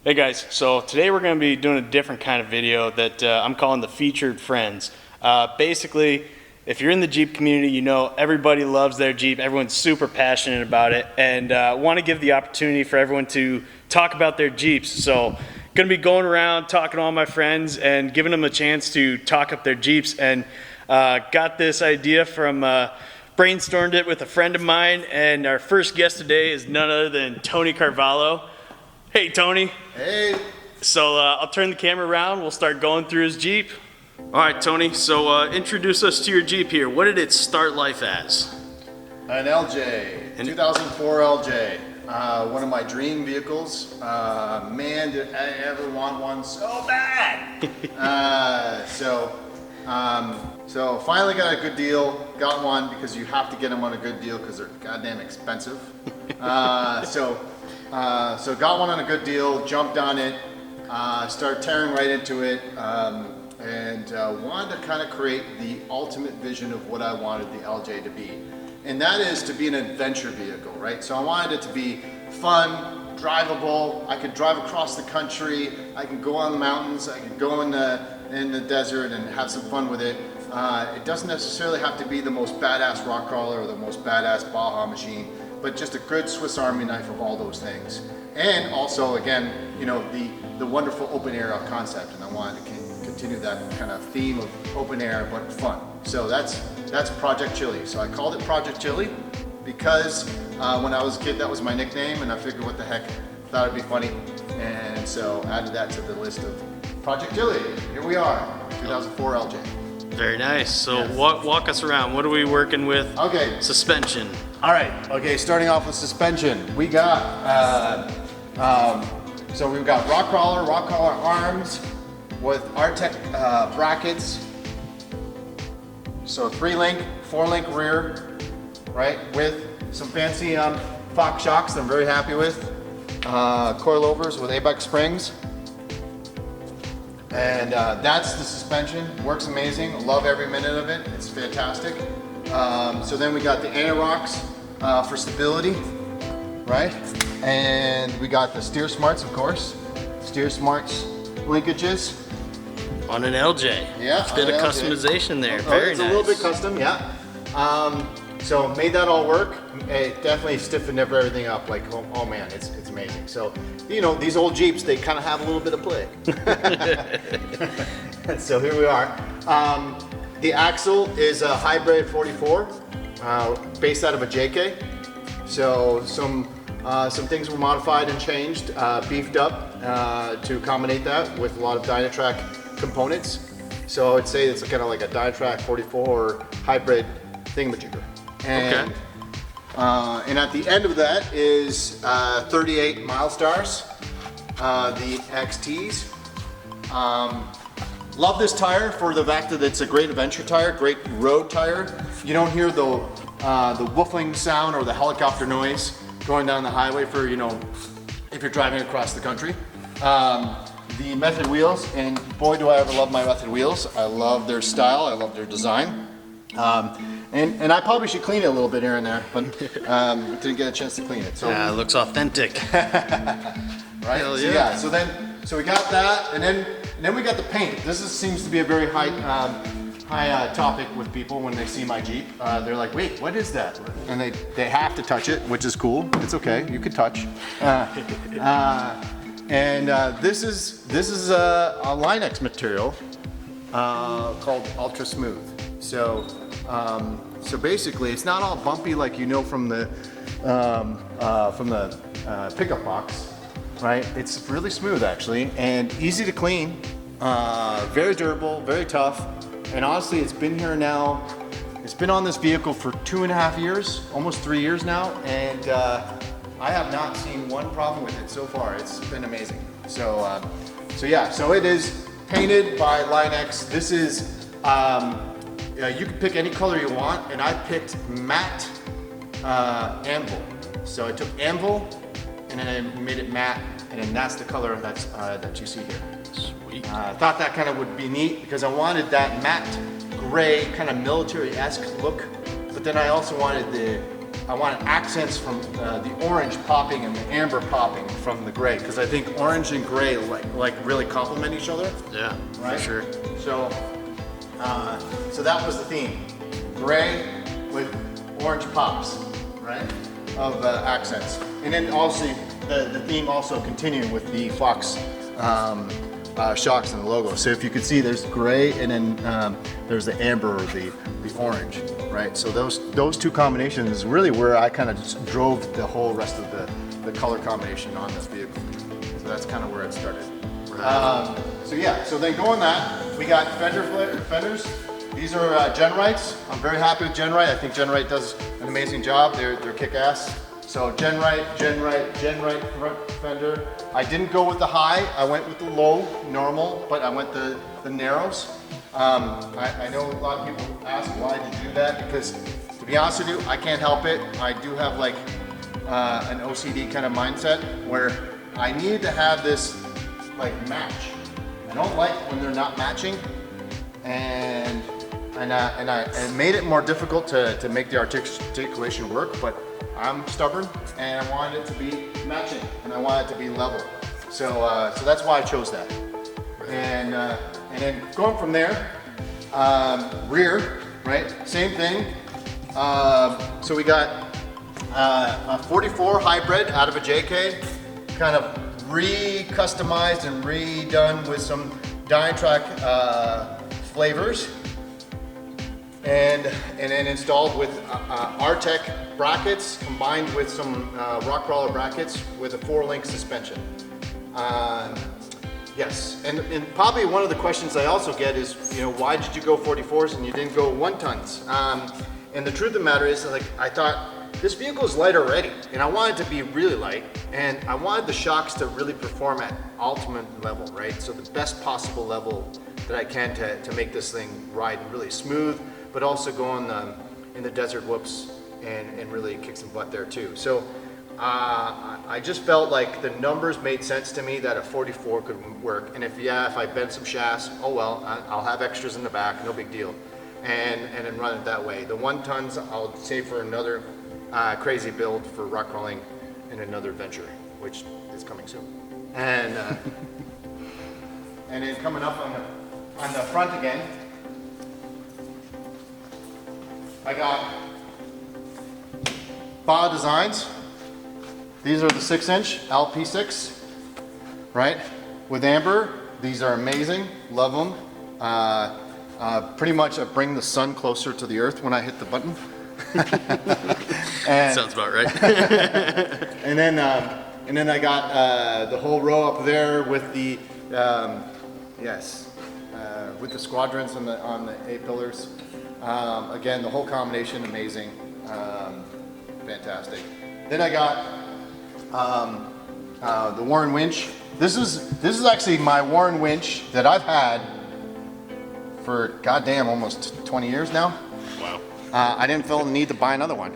Hey guys, so today we're going to be doing a different kind of video that I'm calling the Featured Friends. Basically, if you're in the Jeep community, you know everybody loves their Jeep, everyone's super passionate about it, and want to give the opportunity for everyone to talk about their Jeeps. So going to be going around talking to all my friends and giving them a chance to talk up their Jeeps, and got this idea from brainstormed it with a friend of mine, and our first guest today is none other than Tony Carvallo. Hey Tony. Hey. So I'll turn the camera around, we'll start going through his Jeep. All right Tony, so introduce us to your Jeep here. What did it start life as? An LJ, 2004 LJ. One of my dream vehicles. Man, did I ever want one so bad. So finally got a good deal. Got one because you have to get them on a good deal because they're goddamn expensive. So got one on a good deal, jumped on it, started tearing right into it, and wanted to kind of create the ultimate vision of what I wanted the LJ to be. And that is to be an adventure vehicle, right? So I wanted it to be fun, drivable, I could drive across the country, I can go on the mountains, I can go in the desert and have some fun with it. It doesn't necessarily have to be the most badass rock crawler or the most badass Baja machine, but just a good Swiss Army knife of all those things. And also, again, you know, the wonderful open air concept, and I wanted to continue that kind of theme of open air but fun. So that's Project Chili. So I called it Project Chili because when I was a kid that was my nickname, and I figured what the heck, thought it'd be funny, and so added that to the list of Project Chili. Here we are, 2004 LJ. Very nice. So Yes. walk us around. What are we working with? Okay. Suspension. All right. Okay. Starting off with suspension, we got so we've got rock crawler arms with Artec brackets. So 3-link, 4-link rear, right? With some fancy Fox shocks that I'm very happy with. Coilovers with ABEX springs. And that's the suspension. Works amazing. Love every minute of it. It's fantastic. So then we got the anti-rocks for stability, right? And we got the Steer Smarts, of course. Steer Smarts linkages. On an LJ. Yeah. Bit of customization there. Very it's nice. a little bit custom, yeah. So made that all work. It definitely stiffened everything up. Like, oh man, it's amazing. So, you know, these old Jeeps, they kind of have a little bit of play. So here we are. The axle is a hybrid 44, based out of a JK. So some things were modified and changed, beefed up to accommodate that with a lot of Dynatrac components. So I would say it's kind of like a Dynatrac 44 hybrid thingamajigger. And, okay. And at the end of that is 38 Milestars, the XTs. Love this tire for the fact that it's a great adventure tire, great road tire. You don't hear the woofing sound or the helicopter noise going down the highway for, you know, if you're driving across the country. The Method wheels, and boy do I ever love my Method wheels. I love their style, I love their design. And I probably should clean it a little bit here and there, but didn't get a chance to clean it. So Yeah, it looks authentic. right? Hell yeah. So we got that, and then we got the paint. Seems to be a very high topic with people when they see my Jeep. They're like, wait, what is that? And they have to touch it, which is cool. It's okay, you can touch. This is a Line-X material called Ultra Smooth. So basically, it's not all bumpy like you know from the pickup box, right? It's really smooth actually, and easy to clean. Very durable, very tough, and honestly, it's been here now. It's been on this vehicle for 2.5 years, almost 3 years now, and I have not seen one problem with it so far. It's been amazing. So yeah, so it is painted by Line-X. This is. You can pick any color you want, and I picked matte anvil. So I took anvil and then I made it matte, and then that's the color that you see here. Sweet. I thought that kind of would be neat because I wanted that matte gray kind of military-esque look, but then I also wanted I wanted accents from the orange popping and the amber popping from the gray, because I think orange and gray like really complement each other. Yeah, right? for sure. So, so that was the theme: gray with orange pops, right? Of accents, and then also the theme also continuing with the Fox shocks and the logo. So if you could see, there's gray, and then there's the amber or the orange, right? So those two combinations is really where I kind of just drove the whole rest of the color combination on this vehicle. So that's kind of where it started. Right. So yeah, so then going that, we got fenders. These are Genrites. I'm very happy with Genrite. I think Genrite does an amazing job. They're kick-ass. So Genrite front fender. I didn't go with the high. I went with the low, normal, but I went the narrows. I know a lot of people ask why did you do that, because to be honest with you, I can't help it. I do have like an OCD kind of mindset where I need to have this like match. I don't like when they're not matching, and it made it more difficult to make the articulation work, but I'm stubborn and I wanted it to be matching and I want it to be level. So that's why I chose that. And then going from there, rear, right? Same thing. So we got a 44 hybrid out of a JK, kind of re-customized and redone with some Dynatrac flavors, and then installed with R-Tech brackets combined with some rock crawler brackets with a 4-link suspension. Yes, and probably one of the questions I also get is, why did you go 44s and you didn't go 1 tons? And the truth of the matter is, like, I thought this vehicle is light already, and I wanted it to be really light, and I wanted the shocks to really perform at ultimate level, right? So the best possible level that I can to make this thing ride really smooth, but also go in the desert whoops and really kick some butt there too. So I just felt like the numbers made sense to me that a 44 could work. And if I bend some shafts, oh well, I'll have extras in the back, no big deal. And then run it that way. The 1 tons I'll save for another crazy build for rock crawling and another venture, which is coming soon. And and then coming up on the front again, I got Baja Designs. These are the 6-inch LP6, right? With amber. These are amazing. Love them. Pretty much bring the sun closer to the earth when I hit the button. Sounds about right. and then I got the whole row up there with the with the squadrons on the A-pillars. Again, the whole combination amazing, fantastic. Then I got the Warren winch. This is actually my Warren winch that I've had for goddamn almost 20 years now. Wow. I didn't feel the need to buy another one.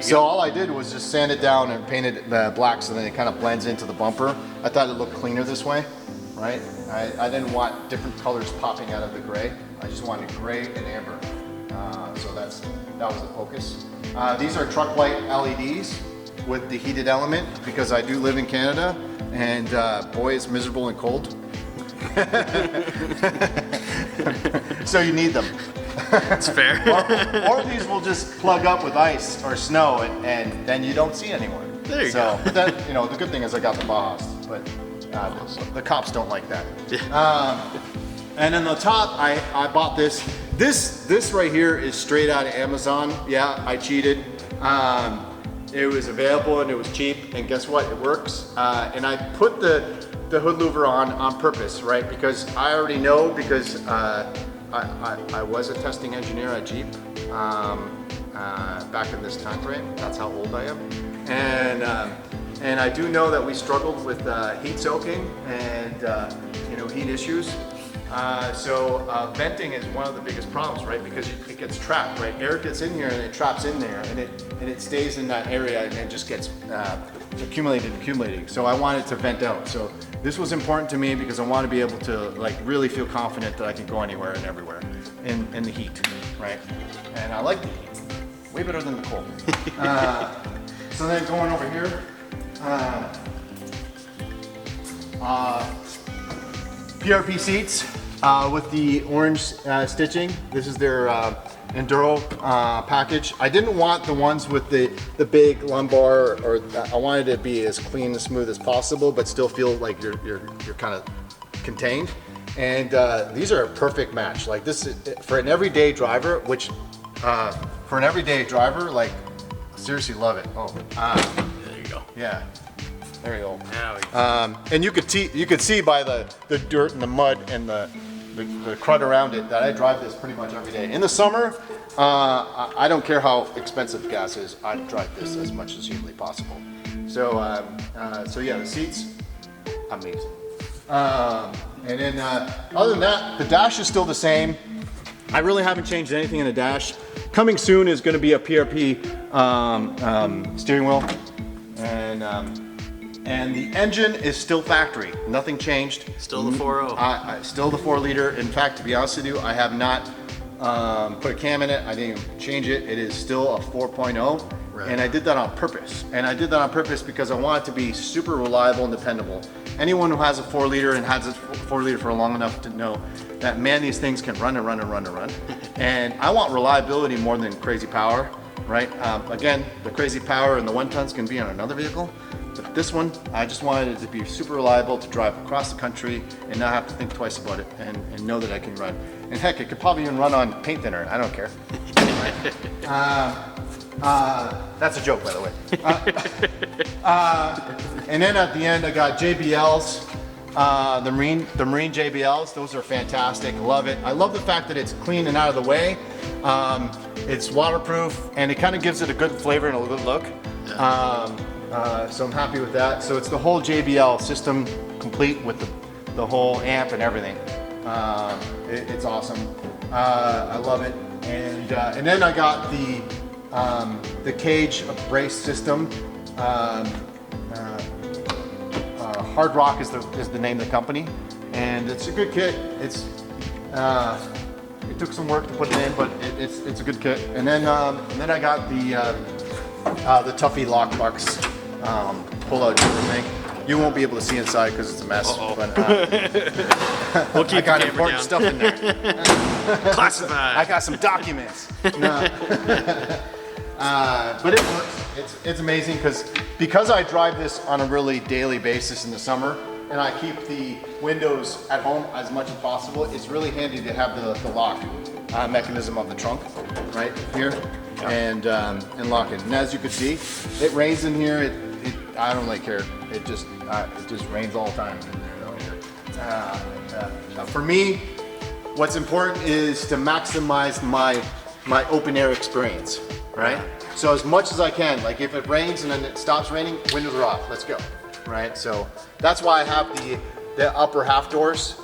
So go. all I did was just sand it down and paint it black, so then it kind of blends into the bumper. I thought it looked cleaner this way, right? I didn't want different colors popping out of the gray. I just wanted gray and amber. So that was the focus. These are truck light LEDs with the heated element, because I do live in Canada, and boy, it's miserable and cold. So you need them. That's fair. or these will just plug up with ice or snow, and then you don't see anyone. There you go. go. That, the good thing is I got the Bajas, but the cops don't like that. Yeah. And then the top, I bought this. This right here is straight out of Amazon. Yeah, I cheated. It was available and it was cheap, and guess what? It works. And I put the hood louver on purpose, right? Because I already know, because I was a testing engineer at Jeep back in this time frame. That's how old I am. And I do know that we struggled with heat soaking and heat issues. So venting is one of the biggest problems, right? Because it gets trapped, right? Air gets in here and it traps in there, and it stays in that area and it just gets accumulating. So I wanted to vent out. So this was important to me because I want to be able to really feel confident that I can go anywhere and everywhere in the heat, right? And I like the heat. Way better than the Colt. So then going over here, PRP seats with the orange stitching. This is their Enduro package. I didn't want the ones with the big lumbar, or I wanted it to be as clean and smooth as possible, but still feel like you're kind of contained. And these are a perfect match. Like this is, for an everyday driver, which like seriously love it. Oh, There you go. yeah. There you go. Now we go. And you could see by the dirt and the mud and the crud around it that I drive this pretty much every day. In the summer, I don't care how expensive gas is. I drive this as much as humanly possible. So yeah, the seats, amazing. And then other than that, the dash is still the same. I really haven't changed anything in the dash. Coming soon is going to be a PRP steering wheel, and the engine is still factory. Nothing changed. Still the 4.0. Still the 4-liter. In fact, to be honest with you, I have not put a cam in it. I didn't even change it. It is still a 4.0. Right. And I did that on purpose. And I did that on purpose because I want it to be super reliable and dependable. Anyone who has a 4-liter and has a 4-liter for long enough to know that, man, these things can run and run and run and run. And I want reliability more than crazy power, right? Again, the crazy power and the 1-tons can be on another vehicle. But this one, I just wanted it to be super reliable to drive across the country and not have to think twice about it, and know that I can run. And heck, it could probably even run on paint thinner. I don't care. That's a joke, by the way. And then at the end, I got JBLs, the Marine JBLs. Those are fantastic. Love it. I love the fact that it's clean and out of the way. It's waterproof, and it kind of gives it a good flavor and a good look. So I'm happy with that. So it's the whole JBL system, complete with the whole amp and everything. It's awesome. I love it. And then I got the cage brace system. Hard Rock is the name of the company, and it's a good kit. It took some work to put it in, but it's a good kit. And then I got the Tuffy lock box pull-out thing. You won't be able to see inside because it's a mess. But We'll keep I got the camera important down. stuff in there. Classified. I got some documents. No. But it works. It's amazing because I drive this on a really daily basis in the summer, and I keep the windows at home as much as possible. It's really handy to have the lock mechanism of the trunk right here, and lock it. And as you can see, it rains in here. I don't really care. It just rains all the time in there. For me, what's important is to maximize my open air experience, right? So as much as I can, like if it rains and then it stops raining, windows are off, let's go, right? So that's why I have the upper half doors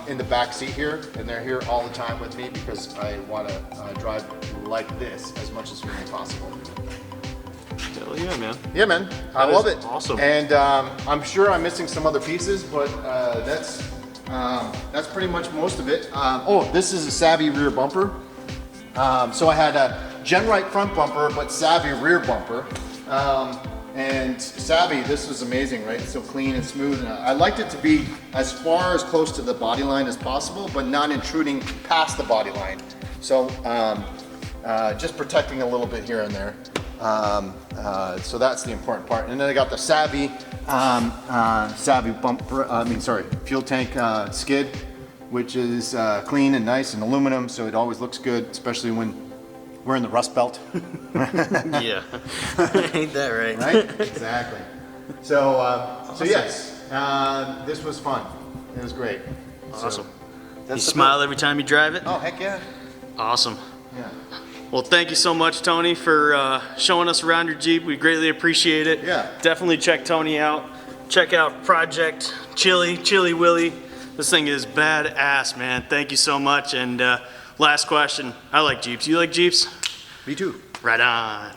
in the back seat here, and they're here all the time with me because I want to drive like this as much as humanly possible. Hell yeah, man. Yeah, man, I love it. Awesome. And I'm sure I'm missing some other pieces, but that's pretty much most of it. Oh, this is a Savvy rear bumper. So I had a Genrite front bumper, but Savvy rear bumper. And Savvy, this was amazing, right? It's so clean and smooth. And I liked it to be as close to the body line as possible, but not intruding past the body line. So just protecting a little bit here and there. So that's the important part. And then I got the Savvy bumper, fuel tank skid, which is clean and nice and aluminum, so it always looks good, especially when we're in the Rust Belt. Yeah. Ain't that right? Right? Exactly. So, awesome. So yes, this was fun. It was great. Awesome. So You smile every time you drive it? Oh, heck yeah. Awesome. Yeah. Well, thank you so much, Tony, for showing us around your Jeep. We greatly appreciate it. Yeah. Definitely check Tony out. Check out Project Chili Willy. This thing is badass, man. Thank you so much. And last question. I like Jeeps. You like Jeeps? Me too. Right on.